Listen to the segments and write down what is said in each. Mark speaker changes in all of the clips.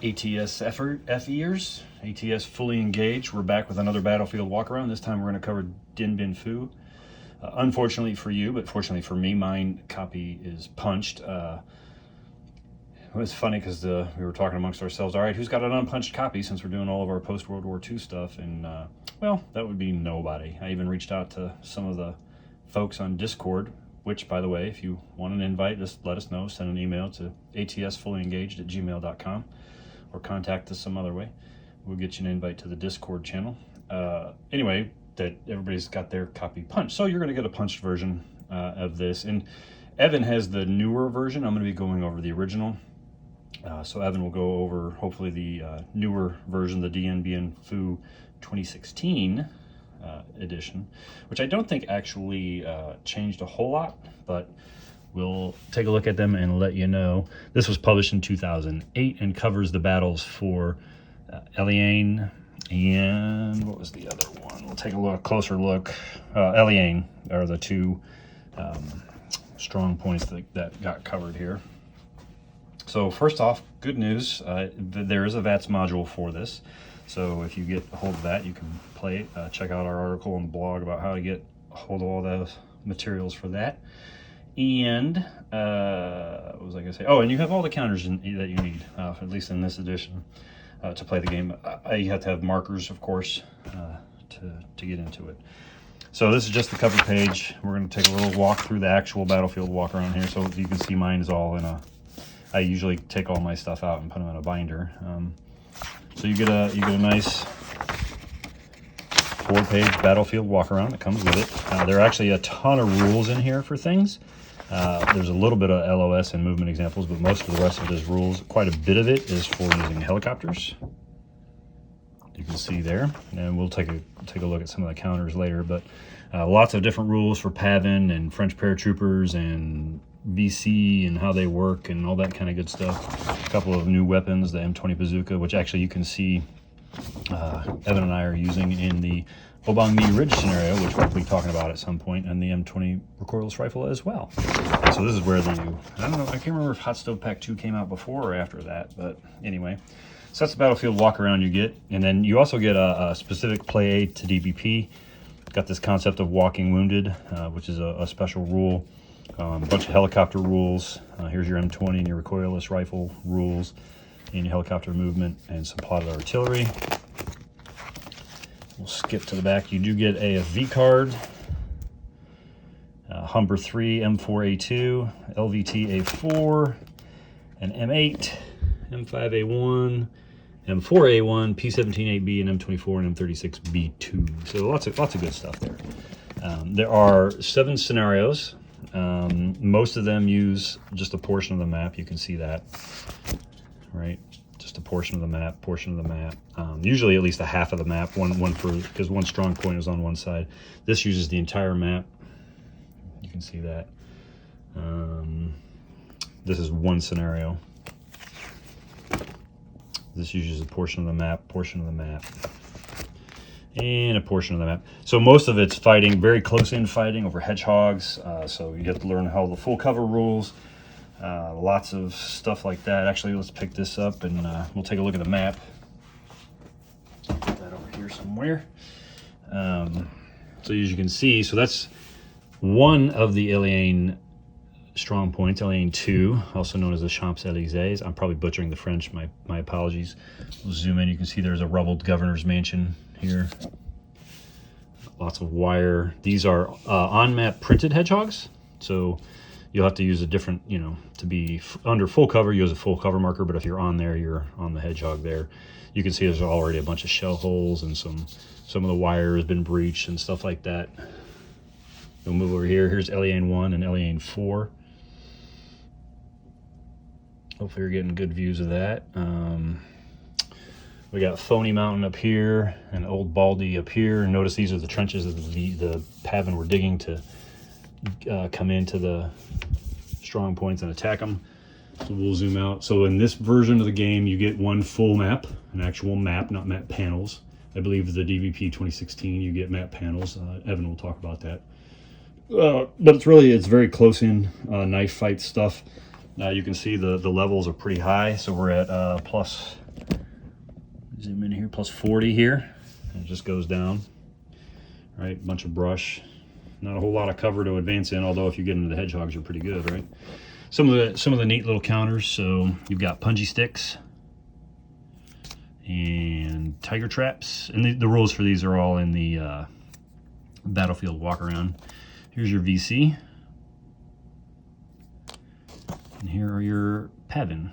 Speaker 1: ATSFEers, ATS fully engaged. We're back with another Battlefield Walkaround. This time we're going to cover Dien Bien Phu. Unfortunately for you, but fortunately for me, mine copy is punched. It was funny because we were talking amongst ourselves, all right, who's got an unpunched copy since we're doing all of our post-World War II stuff? And, well, that would be nobody. I even reached out to some of the folks on Discord, which, by the way, if you want an invite, just let us know. Send an email to atsfullyengaged@gmail.com or contact us some other way. We'll get you an invite to the Discord channel. Anyway, that everybody's got their copy punched. So you're going to get a punched version of this. And Evan has the newer version. I'm going to be going over the original. So Evan will go over, hopefully, the newer version, the Dien Bien Phu 2016 edition, which I don't think actually changed a whole lot, but we'll take a look at them and let you know. This was published in 2008 and covers the battles for Eliane and what was the other one? We'll take a closer look. Eliane are the two strong points that got covered here. So first off, good news, there is a VATS module for this. So if you get a hold of that, you can play it. Check out our article on the blog about how to get a hold of all those materials for that. And what was I going to say? Oh, and you have all the counters that you need, at least in this edition, to play the game. You have to have markers, of course, to get into it. So this is just the cover page. We're going to take a little walk through the actual Battlefield Walkaround here. So you can see mine is all in a... I usually take all my stuff out and put them in a binder. So you get a nice 4-page Battlefield Walkaround that comes with it. There are actually a ton of rules in here for things. There's a little bit of LOS and movement examples, but most of the rest of it is rules. Quite a bit of it is for using helicopters. You can see there, and we'll take a look at some of the counters later. But lots of different rules for PAVN and French paratroopers and BC and how they work and all that kind of good stuff. A couple of new weapons, the M20 bazooka, which actually you can see Evan and I are using in the Obang Mi Ridge scenario, which we'll be talking about at some point, and the M20 recoilless rifle as well. So this is where I don't know, I can't remember if Hot Stove Pack 2 came out before or after that, but anyway. So that's the Battlefield Walkaround you get, and then you also get a specific play aid to DBP. Got this concept of walking wounded, which is a special rule. A bunch of helicopter rules. Here's your M20 and your recoilless rifle rules, and your helicopter movement, and some plotted artillery. We'll skip to the back. You do get AFV card, Humber 3, M4A2, LVT A4, an M8, M5A1, M4A1, P17A-B, and M24 and M36B2. So lots of good stuff there. There are 7 scenarios. Most of them use just a portion of the map. You can see that, right? Just a portion of the map, usually at least a half of the map, because one strong point is on one side. This uses the entire map. You can see that. This is one scenario. This uses a portion of the map, and a portion of the map. So most of it's fighting, very close-in fighting over hedgehogs. So you have to learn how the full cover rules. Lots of stuff like that. Actually, let's pick this up and we'll take a look at the map. Put that over here somewhere. So as you can see, so that's one of the Eliane strong points, Eliane 2, also known as the Champs-Élysées. I'm probably butchering the French. My apologies. We'll zoom in. You can see there's a rubbled governor's mansion here. Lots of wire. These are on-map printed hedgehogs, so you'll have to use a different, to be under full cover, you use a full cover marker, but if you're on there, you're on the hedgehog there. You can see there's already a bunch of shell holes and some of the wire has been breached and stuff like that. We'll move over here. Here's Eliane 1 and Eliane 4. Hopefully you're getting good views of that. We got Phony Mountain up here and Old Baldy up here. Notice these are the trenches that the PAVN were digging to come into the strong points and attack them. So we'll zoom out. So in this version of the game, you get one full map, an actual map, not map panels. I believe the DVP 2016, you get map panels. Evan will talk about that. But it's very close in knife fight stuff. You can see the levels are pretty high, so we're at plus, zoom in here, plus 40 here. And it just goes down, right? Bunch of brush, not a whole lot of cover to advance in, although if you get into the hedgehogs, you're pretty good, right? Some of the neat little counters. So you've got punji sticks and tiger traps, and the rules for these are all in the Battlefield Walkaround. Here's your VC, and here are your PAVN,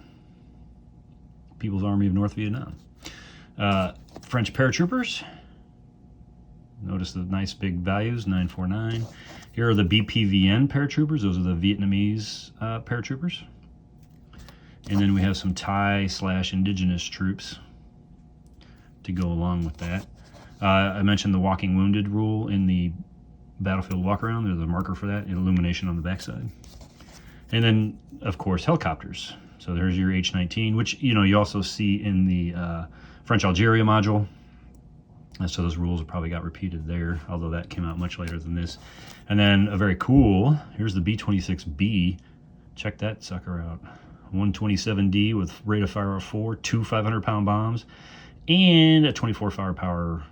Speaker 1: People's Army of North Vietnam. French paratroopers. Notice the nice big values, 949. Here are the BPVN paratroopers. Those are the Vietnamese paratroopers. And then we have some Thai/indigenous troops to go along with that. I mentioned the walking wounded rule in the Battlefield Walkaround. There's a marker for that, illumination on the backside. And then, of course, helicopters. So there's your H-19, which you also see in the French Algeria module. So those rules probably got repeated there, although that came out much later than this. And then a very cool, here's the B-26B. Check that sucker out. 127D with rate of fire of 4, 2 500-pound bombs, and a 24 firepower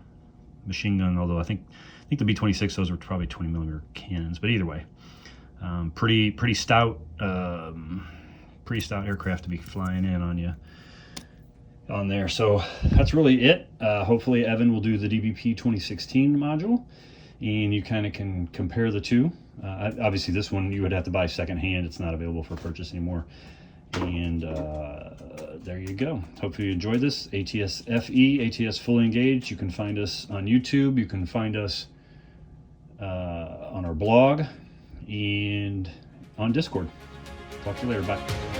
Speaker 1: machine gun, although I think the B-26, those were probably 20mm cannons. But either way, pretty stout aircraft to be flying in on you on there. So that's really it. Hopefully Evan will do the DBP 2016 module, and you kind of can compare the two. Obviously this one you would have to buy secondhand. It's not available for purchase anymore. And there you go. Hopefully you enjoyed this. ATSFE, ATS Fully Engaged. You can find us on YouTube. You can find us on our blog and on Discord. Talk to you later. Bye.